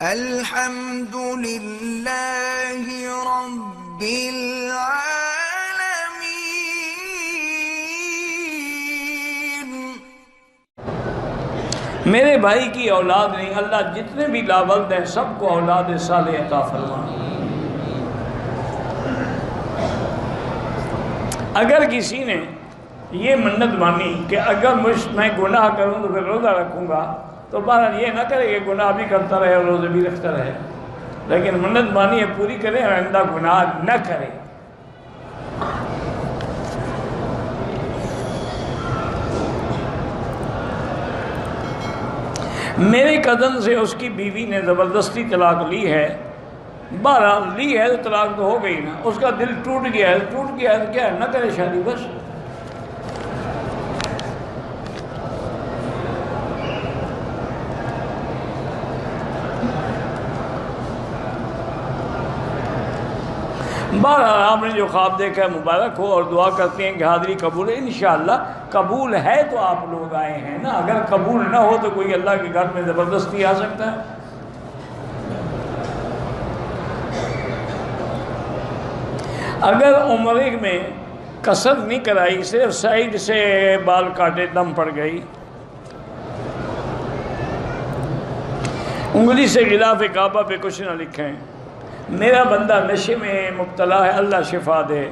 الحمد للہ رب العالمین۔ میرے بھائی کی اولاد نہیں، اللہ جتنے بھی لاولد ہیں سب کو اولاد صالح عطا فرمائے۔ اگر کسی نے یہ منت مانی کہ اگر میں گناہ کروں تو پھر روزہ رکھوں گا، تو بہرحال یہ نہ کرے کہ گناہ بھی کرتا رہے اور روزے بھی رکھتا رہے، لیکن منت مانی ہے پوری کرے اور آئندہ گناہ نہ کرے۔ میرے کزن سے اس کی بیوی نے زبردستی طلاق لی ہے، بہرحال لی ہے تو طلاق تو ہو گئی نا، اس کا دل ٹوٹ گیا ہے تو کیا ہے، نہ کرے شادی بس۔ بہرحال آپ نے جو خواب دیکھا ہے مبارک ہو، اور دعا کرتے ہیں کہ حاضری قبول ہے۔ انشاءاللہ قبول ہے تو آپ لوگ آئے ہیں نا، اگر قبول نہ ہو تو کوئی اللہ کے گھر میں زبردستی آ سکتا ہے؟ اگر عمرے میں قصر نہیں کرائی، صرف سائیڈ سے بال کاٹے دم پڑ گئی، انگلی سے غلاف کعبہ پہ کچھ نہ لکھیں، میرا بندہ نشے میں مبتلا ہے، اللہ شفا دے،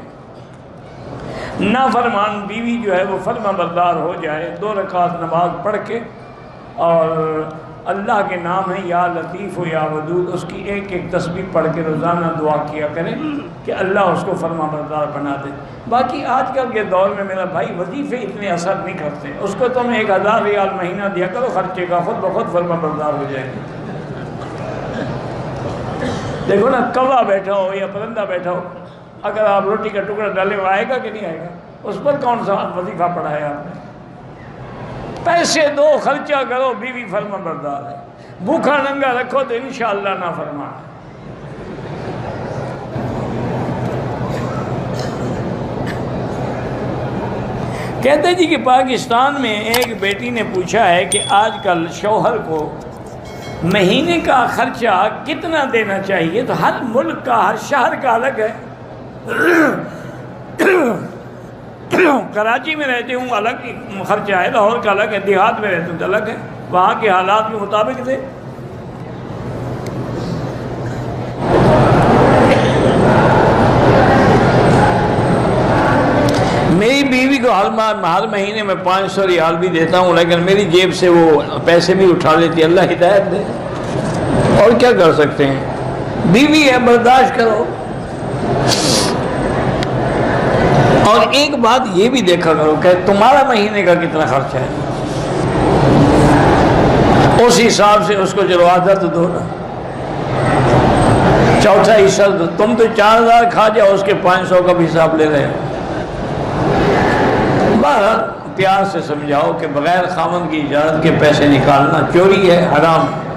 نافرمان بیوی جو ہے وہ فرما بردار ہو جائے، 2 رکعت نماز پڑھ کے، اور اللہ کے نام ہے یا لطیف و یا ودود، اس کی ایک تسبیح پڑھ کے روزانہ دعا کیا کریں کہ اللہ اس کو فرما بردار بنا دے۔ باقی آج کل کے دور میں میرا بھائی وظیفے اتنے اثر نہیں کرتے، اس کو تم 1000 ریال مہینہ دیا کرو خرچے کا، خود بخود فرما بردار ہو جائے گی۔ دیکھو نا، کوا بیٹھا ہو یا پرندہ بیٹھا ہو، اگر آپ روٹی کا ٹکڑا ڈالے وہ آئے گا کہ نہیں آئے گا؟ اس پر کون سا وظیفہ پڑھا ہے آپ نے؟ پیسے دو، خرچہ کرو، بیوی فرما بردار ہے، بھوکھا ننگا رکھو تو انشاءاللہ نہ فرما۔ کہتے جی کہ پاکستان میں ایک بیٹی نے پوچھا ہے کہ آج کل شوہر کو مہینے کا خرچہ کتنا دینا چاہیے، تو ہر ملک کا، ہر شہر کا الگ ہے۔ کراچی میں رہتے ہوں الگ خرچہ ہے، لاہور کا الگ ہے، دیہات میں رہتے ہوں الگ ہے، وہاں کے حالات کے مطابق دے۔ میری بیوی کو ہر مہینے میں 500 ریال بھی دیتا ہوں، لیکن میری جیب سے وہ پیسے بھی اٹھا لیتی ہے، اللہ ہدایت دے، اور کیا کر سکتے ہیں، بیوی ہے، برداشت کرو۔ اور ایک بات یہ بھی دیکھا کرو کہ تمہارا مہینے کا کتنا خرچہ ہے، اس حساب سے اس کو چلو آدھا تو دو نا، چوتھا حصہ دو۔ تم تو 4000 کھا جاؤ، اس کے 500 کا بھی حساب لے رہے ہو۔ بہرحال پیار سے سمجھاؤ کہ بغیر خاوند کی اجازت کے پیسے نکالنا چوری ہے، حرام ہے۔